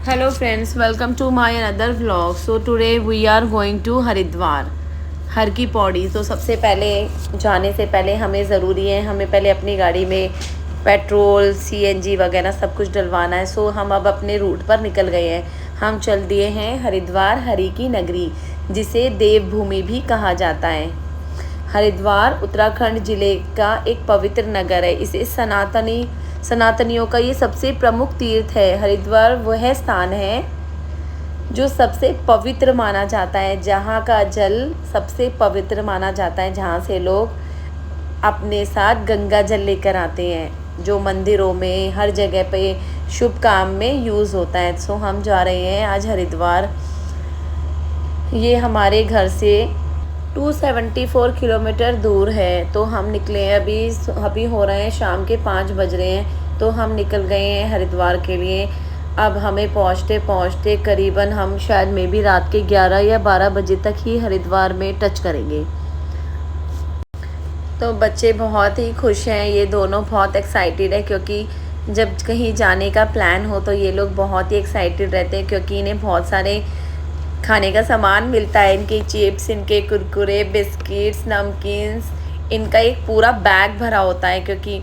Hello friends, welcome to my another vlog. So today we are going to Haridwar, हर की पौड़ी। तो सबसे पहले जाने से पहले हमें ज़रूरी है, हमें पहले अपनी गाड़ी में पेट्रोल सीएनजी वगैरह सब कुछ डलवाना है। सो हम अब अपने रूट पर निकल गए हैं। हम चल दिए हैं हरिद्वार, हरि की नगरी, जिसे देवभूमि भी कहा जाता है। हरिद्वार उत्तराखंड ज़िले का एक पवित्र नगर है। इसे सनातनियों का ये सबसे प्रमुख तीर्थ है। हरिद्वार वह स्थान है जो सबसे पवित्र माना जाता है, जहाँ का जल सबसे पवित्र माना जाता है, जहाँ से लोग अपने साथ गंगा जल लेकर आते हैं, जो मंदिरों में हर जगह पे शुभ काम में यूज़ होता है। सो हम जा रहे हैं आज हरिद्वार। ये हमारे घर से 274 किलोमीटर दूर है। तो हम निकले हैं, अभी हो रहे हैं शाम के 5 बज रहे हैं। तो हम निकल गए हैं हरिद्वार के लिए। अब हमें पहुंचते पहुंचते करीबन हम शायद मे भी रात के 11 या 12 बजे तक ही हरिद्वार में टच करेंगे। तो बच्चे बहुत ही खुश हैं, ये दोनों बहुत एक्साइटेड है, क्योंकि जब कहीं जाने का प्लान हो तो ये लोग बहुत ही एक्साइटेड रहते हैं, क्योंकि इन्हें बहुत सारे खाने का सामान मिलता है। इनके चिप्स, इनके कुरकुरे, बिस्किट्स, नमकीन्स, इनका एक पूरा बैग भरा होता है, क्योंकि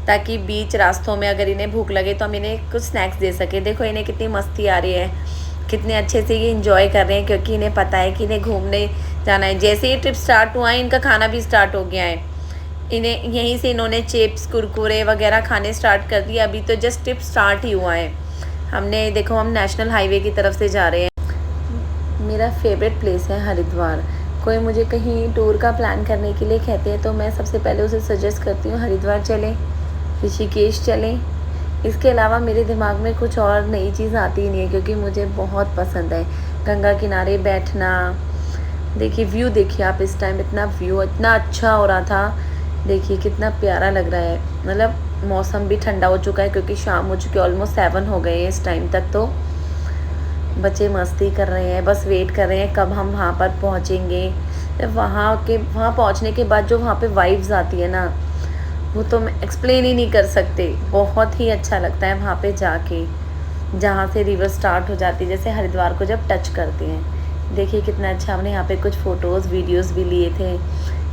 ताकि बीच रास्तों में अगर इन्हें भूख लगे तो हम इन्हें कुछ स्नैक्स दे सके। देखो इन्हें कितनी मस्ती आ रही है, कितने अच्छे से ये इंजॉय कर रहे हैं, क्योंकि इन्हें पता है कि इन्हें घूमने जाना है। जैसे ही ट्रिप स्टार्ट हुआ है, इनका खाना भी स्टार्ट हो गया है। इन्हें यहीं से इन्होंने चिप्स, कुरकुरे वगैरह खाने स्टार्ट कर दिए। अभी तो जस्ट ट्रिप स्टार्ट ही हुआ है। हमने देखो, हम नेशनल हाईवे की तरफ से जा रहे हैं। मेरा फेवरेट प्लेस है हरिद्वार। कोई मुझे कहीं टूर का प्लान करने के लिए कहते हैं तो मैं सबसे पहले उसे सजेस्ट करती हूँ हरिद्वार चलें, ऋषिकेश चलें। इसके अलावा मेरे दिमाग में कुछ और नई चीज़ आती ही नहीं है, क्योंकि मुझे बहुत पसंद है गंगा किनारे बैठना। देखिए व्यू, देखिए आप, इस टाइम इतना व्यू इतना अच्छा हो रहा था। देखिए कितना प्यारा लग रहा है। मतलब मौसम भी ठंडा हो चुका है, क्योंकि शाम हो चुकी है, ऑलमोस्ट 7 हो गए हैं इस टाइम तक। तो बच्चे मस्ती कर रहे हैं, बस वेट कर रहे हैं कब हम वहाँ पर पहुँचेंगे। वहाँ पहुँचने के बाद जो वहाँ पे वाइब्स आती है ना, वो तो मैं एक्सप्लेन ही नहीं कर सकते। बहुत ही अच्छा लगता है वहाँ पे जाके, जहाँ से रिवर स्टार्ट हो जाती है, जैसे हरिद्वार को जब टच करते हैं। देखिए कितना अच्छा। हमने यहाँ पे कुछ फ़ोटोज़ वीडियोज़ भी लिए थे,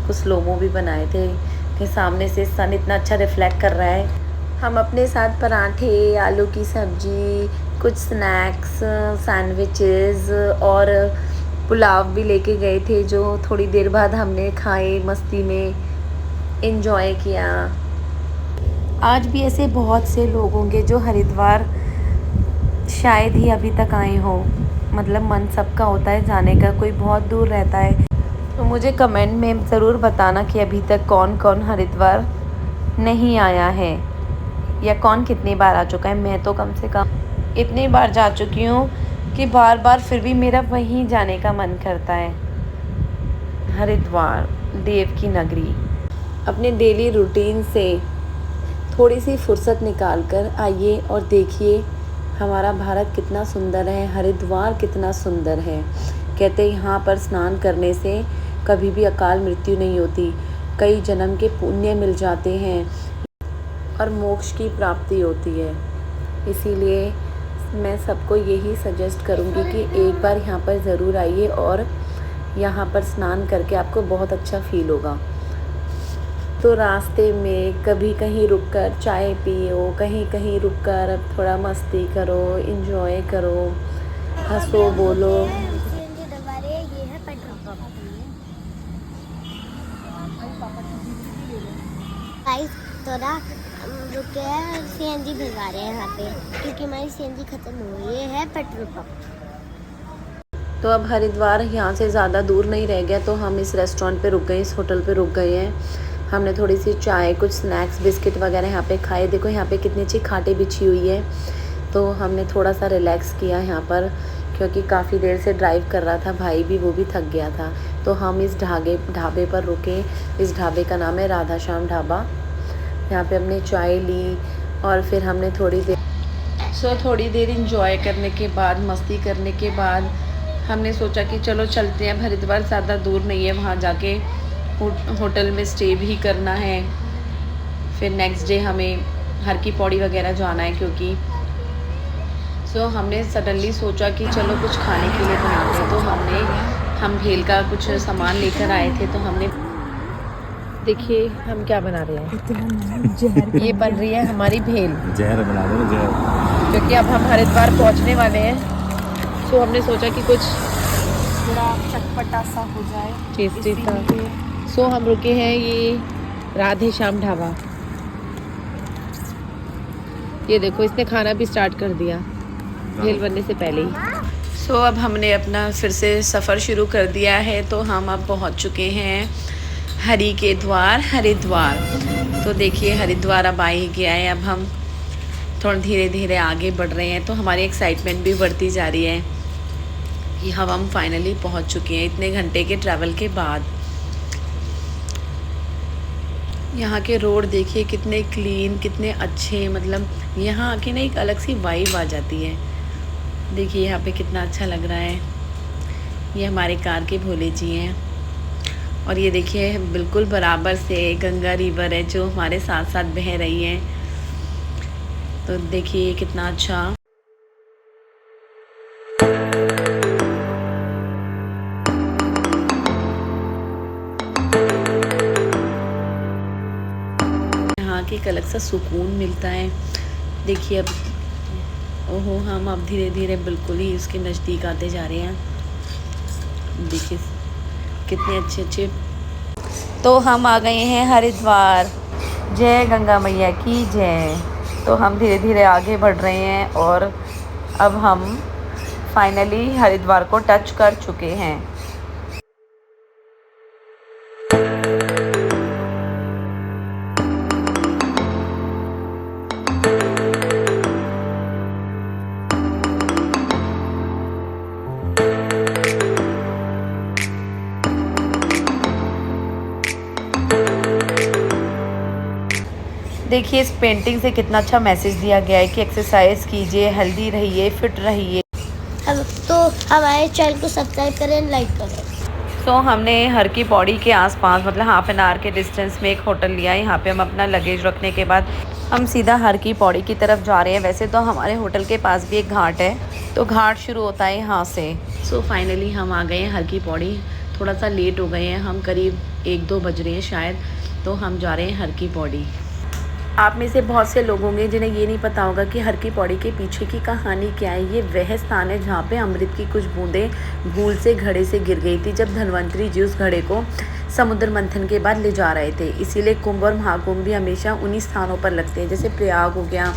कुछ स्लोमो भी बनाए थे कि सामने से सन इतना अच्छा रिफ्लेक्ट कर रहा है। हम अपने साथ पराठे, आलू की सब्ज़ी, कुछ स्नैक्स, सैंडविचेस और पुलाव भी लेके गए थे, जो थोड़ी देर बाद हमने खाए, मस्ती में एंजॉय किया। आज भी ऐसे बहुत से लोग होंगे जो हरिद्वार शायद ही अभी तक आए हों। मतलब मन सबका होता है जाने का, कोई बहुत दूर रहता है। तो मुझे कमेंट में ज़रूर बताना कि अभी तक कौन कौन हरिद्वार नहीं आया है, या कौन कितनी बार आ चुका है। मैं तो कम से कम इतनी बार जा चुकी हूँ कि बार बार फिर भी मेरा वहीं जाने का मन करता है। हरिद्वार, देव की नगरी। अपने डेली रूटीन से थोड़ी सी फुर्सत निकाल कर आइए और देखिए हमारा भारत कितना सुंदर है, हरिद्वार कितना सुंदर है। कहते हैं यहाँ पर स्नान करने से कभी भी अकाल मृत्यु नहीं होती, कई जन्म के पुण्य मिल जाते हैं और मोक्ष की प्राप्ति होती है। इसीलिए मैं सबको यही सजेस्ट करूँगी कि एक बार यहाँ पर ज़रूर आइए, और यहाँ पर स्नान करके आपको बहुत अच्छा फील होगा। तो रास्ते में कभी कहीं रुककर चाय पियो, कहीं कहीं रुककर थोड़ा मस्ती करो, एंजॉय करो, हंसो बोलो। थोड़ा रुके हैं, सीएनजी भिजवा रहे हैं यहाँ पे, क्योंकि हमारी सीएनजी खत्म हो गई है पेट्रोल पंप। तो अब हरिद्वार यहाँ से ज़्यादा दूर नहीं रह गया, तो हम इस रेस्टोरेंट पे रुक गए, इस होटल पे रुक गए हैं। हमने थोड़ी सी चाय, कुछ स्नैक्स, बिस्किट वगैरह यहाँ पे खाए। देखो यहाँ पे कितनी अच्छी खाटें बिछी हुई है। तो हमने थोड़ा सा रिलैक्स किया यहाँ पर, क्योंकि काफ़ी देर से ड्राइव कर रहा था भाई भी, वो भी थक गया था। तो हम इस ढाबे पर रुके। इस ढाबे का नाम है राधा श्याम ढाबा। यहाँ पे हमने चाय ली और फिर हमने थोड़ी देर इंजॉय करने के बाद, मस्ती करने के बाद, हमने सोचा कि चलो चलते हैं। हरिद्वार ज़्यादा दूर नहीं है, वहाँ जाके होटल में स्टे भी करना है। फिर नेक्स्ट डे हमें हर की पौड़ी वगैरह जाना है, क्योंकि सो हमने सडनली सोचा कि चलो कुछ खाने के लिए बनाते हैं, तो हम भेल का कुछ सामान लेकर आए थे। तो हमने देखिए हम क्या बना रहे हैं। ये बन रही है हमारी भेल, जहर बना दो जहर, क्योंकि अब हम हरिद्वार पहुंचने वाले हैं। तो हमने सोचा कि कुछ थोड़ा चटपटा सा हो जाए, टेस्टी सा। इसीलिए सो हम रुके हैं ये राधे श्याम ढाबा। ये देखो इसने खाना भी स्टार्ट कर दिया भेल बनने से पहले ही। सो अब हमने अपना फिर से सफ़र शुरू कर दिया है। तो हम अब पहुंच चुके हैं हरि के द्वार हरिद्वार। तो देखिए हरिद्वार अब आ ही गया है। अब हम थोड़ा धीरे धीरे आगे बढ़ रहे हैं, तो हमारी एक्साइटमेंट भी बढ़ती जा रही है कि हम फाइनली पहुंच चुके हैं इतने घंटे के ट्रैवल के बाद। यहाँ के रोड देखिए कितने क्लीन, कितने अच्छे, मतलब यहाँ आके ना एक अलग सी वाइब आ जाती है। देखिए यहाँ पे कितना अच्छा लग रहा है। ये हमारे कार के भोले जी हैं, और ये देखिए बिल्कुल बराबर से गंगा रिवर है जो हमारे साथ साथ बह रही है। तो देखिए कितना अच्छा। यहाँ की एक अलग सा सुकून मिलता है। देखिए अब ओहो हम अब धीरे धीरे बिल्कुल ही उसके नज़दीक आते जा रहे हैं। देखिए कितने अच्छे अच्छे। तो हम आ गए हैं हरिद्वार। जय गंगा मैया की जय। तो हम धीरे धीरे आगे बढ़ रहे हैं और अब हम फाइनली हरिद्वार को टच कर चुके हैं। देखिए इस पेंटिंग से कितना अच्छा मैसेज दिया गया है कि एक्सरसाइज कीजिए, हेल्दी रहिए, फिट रहिए। तो हमारे चैनल को सब्सक्राइब करें, लाइक करें। सो हमने हर की पौड़ी के आसपास मतलब हाफ एन आवर के डिस्टेंस में एक होटल लिया है। यहाँ पे हम अपना लगेज रखने के बाद हम सीधा हर की पौड़ी की तरफ जा रहे हैं। वैसे तो हमारे होटल के पास भी एक घाट है, तो घाट शुरू होता है यहाँ से। सो फाइनली हम आ गए हैं हर की पौड़ी। थोड़ा सा लेट हो गए हैं हम, करीब 1-2 बज रहे हैं शायद। तो हम जा रहे हैं हर की पौड़ी। आप में से बहुत से लोग होंगे जिन्हें ये नहीं पता होगा कि हर की पौड़ी के पीछे की कहानी क्या है। ये वह स्थान है जहाँ पे अमृत की कुछ बूंदें भूल से घड़े से गिर गई थी जब धन्वंतरी जी उस घड़े को समुद्र मंथन के बाद ले जा रहे थे। इसीलिए कुंभ और महाकुंभ भी हमेशा उन्हीं स्थानों पर लगते हैं। जैसे प्रयाग हो गया,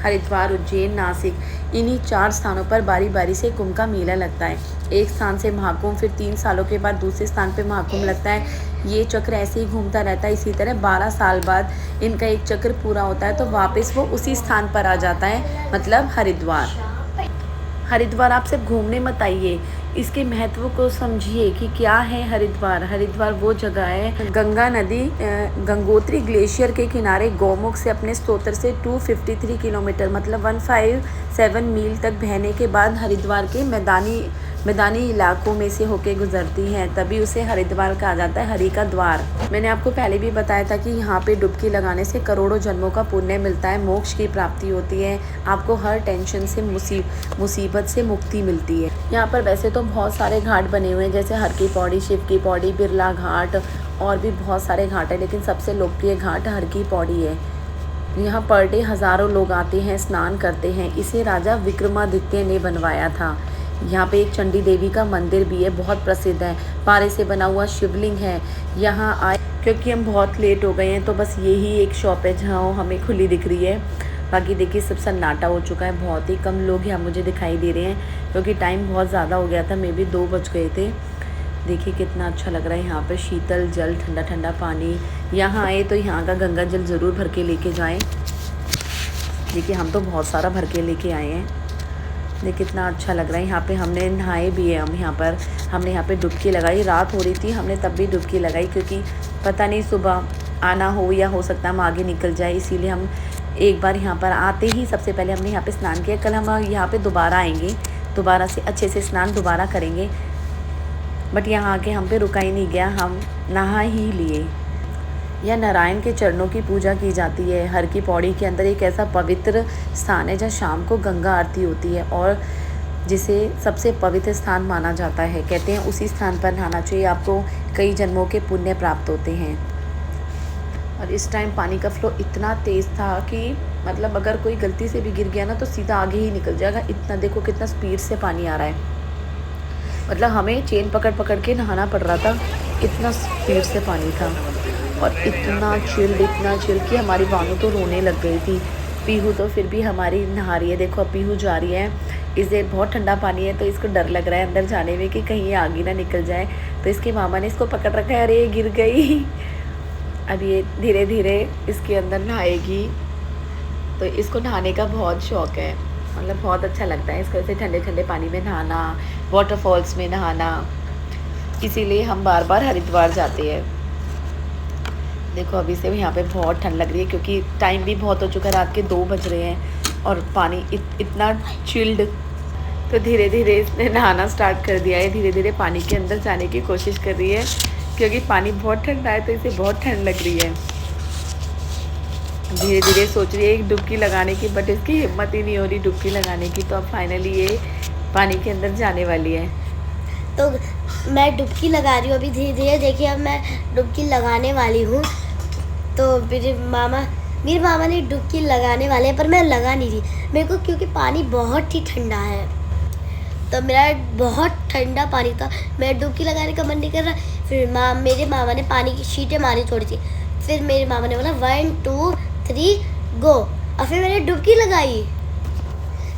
हरिद्वार, उज्जैन, नासिक, इन्हीं 4 स्थानों पर बारी बारी से कुंभ का मेला लगता है। एक स्थान से महाकुंभ, फिर 3 सालों के बाद दूसरे स्थान पे महाकुंभ लगता है। ये चक्र ऐसे ही घूमता रहता है। इसी तरह 12 साल बाद इनका एक चक्र पूरा होता है, तो वापस वो उसी स्थान पर आ जाता है, मतलब हरिद्वार। हरिद्वार आप सिर्फ घूमने मत आइए, इसके महत्व को समझिए कि क्या है हरिद्वार। हरिद्वार वो जगह है, गंगा नदी गंगोत्री ग्लेशियर के किनारे गौमुख से अपने स्रोत से 253 किलोमीटर मतलब 157 मील तक बहने के बाद हरिद्वार के मैदानी इलाकों में से होके गुजरती है, तभी उसे हरिद्वार कहा जाता है, हरि का द्वार। मैंने आपको पहले भी बताया था कि यहाँ पे डुबकी लगाने से करोड़ों जन्मों का पुण्य मिलता है, मोक्ष की प्राप्ति होती है, आपको हर टेंशन से मुसीबत से मुक्ति मिलती है। यहाँ पर वैसे तो बहुत सारे घाट बने हुए हैं, जैसे हर की पौड़ी, शिव की पौड़ी, बिरला घाट और भी बहुत सारे घाट हैं, लेकिन सबसे लोकप्रिय घाट हर की पौड़ी है। यहाँ पर डे हज़ारों लोग आते हैं, स्नान करते हैं। इसे राजा विक्रमादित्य ने बनवाया था। यहाँ पे एक चंडी देवी का मंदिर भी है, बहुत प्रसिद्ध है। पारे से बना हुआ शिवलिंग है। यहाँ आए क्योंकि हम बहुत लेट हो गए हैं, तो बस यही एक शॉप है जहाँ हमें खुली दिख रही है। बाकी देखिए सब सन्नाटा हो चुका है, बहुत ही कम लोग यहाँ मुझे दिखाई दे रहे हैं, क्योंकि टाइम बहुत ज़्यादा हो गया था, मे बी 2 बज गए थे। देखिए कितना अच्छा लग रहा है यहाँ पर, शीतल जल, ठंडा ठंडा पानी। यहाँ आए तो यहाँ का गंगा जल ज़रूर भर के लेके जाएँ। देखिए हम तो बहुत सारा भर के लेके आए हैं। देखिए कितना अच्छा लग रहा है। यहाँ पे हमने नहाए भी है। हमने यहाँ पे डुबकी लगाई। रात हो रही थी, हमने तब भी डुबकी लगाई, क्योंकि पता नहीं सुबह आना हो या हो सकता है हम आगे निकल जाए, इसीलिए हम एक बार यहाँ पर आते ही सबसे पहले हमने यहाँ पे स्नान किया। कल हम यहाँ पे दोबारा आएंगे, दोबारा से अच्छे से स्नान दोबारा करेंगे। बट यहाँ आके हम पे रुका ही नहीं गया, हम नहा ही लिए। या नारायण के चरणों की पूजा की जाती है। हर की पौड़ी के अंदर एक ऐसा पवित्र स्थान है जहाँ शाम को गंगा आरती होती है और जिसे सबसे पवित्र स्थान माना जाता है। कहते हैं उसी स्थान पर नहाना चाहिए, आपको कई जन्मों के पुण्य प्राप्त होते हैं। और इस टाइम पानी का फ्लो इतना तेज़ था कि मतलब अगर कोई गलती से भी गिर गया ना तो सीधा आगे ही निकल जाएगा। इतना देखो कितना स्पीड से पानी आ रहा है, मतलब हमें चेन पकड़ पकड़ के नहाना पड़ रहा था, इतना स्पीड से पानी था। और इतना चिल कि हमारी बानू तो रोने लग गई थी। पीहू तो फिर भी हमारी नहा रही है। देखो अब पीहू जा रही है, इसे बहुत ठंडा पानी है तो इसको डर लग रहा है अंदर जाने में कि कहीं ये आगे ना निकल जाए। तो इसके मामा ने इसको पकड़ रखा है, अरे ये गिर गई। अब ये धीरे धीरे इसके अंदर नहाएगी। तो इसको नहाने का बहुत शौक़ है, मतलब बहुत अच्छा लगता है इसको ऐसे ठंडे ठंडे पानी में नहाना, वाटरफॉल्स में नहाना। इसीलिए हम बार बार हरिद्वार जाते हैं। देखो अभी से यहाँ पे बहुत ठंड लग रही है क्योंकि टाइम भी बहुत हो चुका है, रात के 2 बज रहे हैं और पानी इतना चिल्ड। तो धीरे धीरे इसने नहाना स्टार्ट कर दिया है, धीरे धीरे पानी के अंदर जाने की कोशिश कर रही है क्योंकि पानी बहुत ठंडा है तो इसे बहुत ठंड लग रही है। धीरे धीरे सोच रही है एक डुबकी लगाने की, बट इसकी हिम्मत ही नहीं हो रही डुबकी लगाने की। तो अब फाइनली ये पानी के अंदर जाने वाली है। तो मैं डुबकी लगा रही हूँ अभी धीरे धीरे। देखिए अब मैं डुबकी लगाने वाली हूँ। तो मेरे मामा ने डुबकी लगाने वाले हैं पर मैं लगा नहीं रही मेरे को, क्योंकि पानी बहुत ही ठंडा है। तो मेरा बहुत ठंडा पानी था, मैं डुबकी लगाने का मन नहीं कर रहा। फिर मेरे मामा ने पानी की शीटें मारी थोड़ी सी, फिर मेरे मामा ने बोला 1 2 3 गो, और फिर मैंने डुबकी लगाई।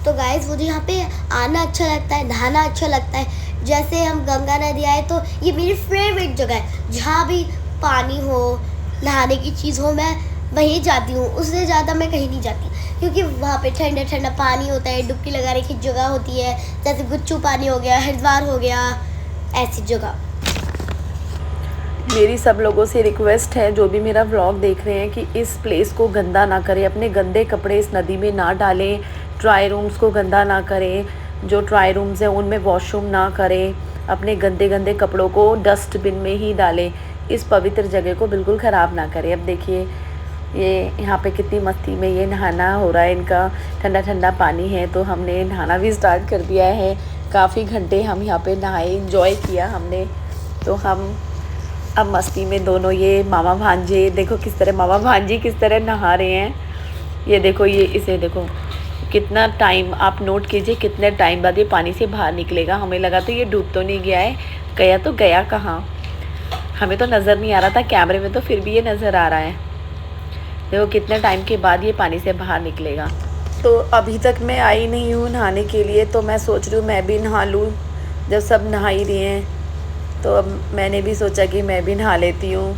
तो गाइस मुझे यहाँ पे आना अच्छा लगता है, नहाना अच्छा लगता है। जैसे हम गंगा नदी आए तो ये मेरी फेवरेट जगह है, जहाँ भी पानी हो, नहाने की चीज़ हो, मैं वहीं जाती हूँ। उससे ज़्यादा मैं कहीं नहीं जाती क्योंकि वहाँ पे ठंडा ठंडा पानी होता है, डुबकी लगाने की जगह होती है, जैसे गुच्चू पानी हो गया, हरिद्वार हो गया, ऐसी जगह। मेरी सब लोगों से रिक्वेस्ट है जो भी मेरा व्लॉग देख रहे हैं कि इस प्लेस को गंदा ना करें, अपने गंदे कपड़े इस नदी में ना डालें, ट्राई रूम्स को गंदा ना करें, जो ट्राई रूम्स हैं उनमें वॉशरूम ना करें, अपने गंदे गंदे कपड़ों को डस्टबिन में ही डालें, इस पवित्र जगह को बिल्कुल ख़राब ना करें। अब देखिए ये यहाँ पे कितनी मस्ती में ये नहाना हो रहा है, इनका ठंडा ठंडा पानी है तो हमने नहाना भी स्टार्ट कर दिया है। काफ़ी घंटे हम यहाँ पे नहाए, इंजॉय किया हमने। तो हम अब मस्ती में दोनों ये मामा भांजे, देखो किस तरह मामा भांजी किस तरह नहा रहे हैं। ये देखो ये इसे देखो कितना टाइम, आप नोट कीजिए कितने टाइम बाद ये पानी से बाहर निकलेगा। हमें लगा तो ये डूब तो नहीं गया है, गया तो गया कहाँ, हमें तो नज़र नहीं आ रहा था कैमरे में, तो फिर भी ये नज़र आ रहा है। देखो कितने टाइम के बाद ये पानी से बाहर निकलेगा। तो अभी तक मैं आई नहीं हूँ नहाने के लिए, तो मैं सोच रही हूँ मैं भी नहा लूँ। जब सब नहा ही रहे हैं तो अब मैंने भी सोचा कि मैं भी नहा लेती हूँ।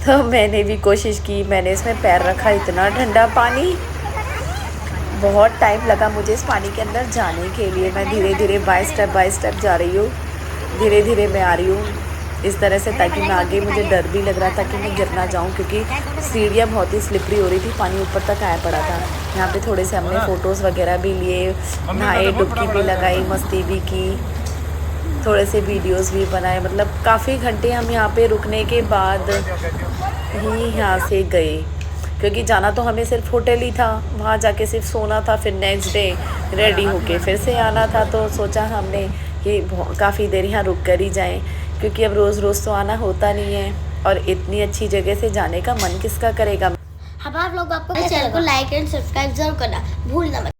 तो मैंने भी कोशिश की, मैंने इसमें पैर रखा, इतना ठंडा पानी, बहुत टाइम लगा मुझे इस पानी के अंदर जाने के लिए। मैं धीरे धीरे बाय स्टेप जा रही हूँ, धीरे धीरे मैं आ रही हूँ इस तरह से, ताकि मैं आगे, मुझे डर भी लग रहा था कि मैं गिर ना जाऊँ क्योंकि सीढ़ियाँ बहुत ही स्लिपरी हो रही थी, पानी ऊपर तक आया पड़ा था। यहाँ पे थोड़े से हमने फ़ोटोज़ वगैरह भी लिए, नहाए, डुबकी भी लगाई, मस्ती भी की, थोड़े से वीडियोस भी बनाए। मतलब काफ़ी घंटे हम यहाँ पे रुकने के बाद ही यहाँ से गए, क्योंकि जाना तो हमें सिर्फ होटल ही था, वहाँ जाके सिर्फ सोना था, फिर नेक्स्ट डे रेडी होके फिर से आना था। तो सोचा हमने कि काफ़ी देर यहाँ रुक कर ही जाएं, क्योंकि अब रोज़ रोज़ तो आना होता नहीं है और इतनी अच्छी जगह से जाने का मन किसका करेगा। हमारे लोग आपको चैनल को लाइक एंड सब्सक्राइब जरूर करना भूलना मत।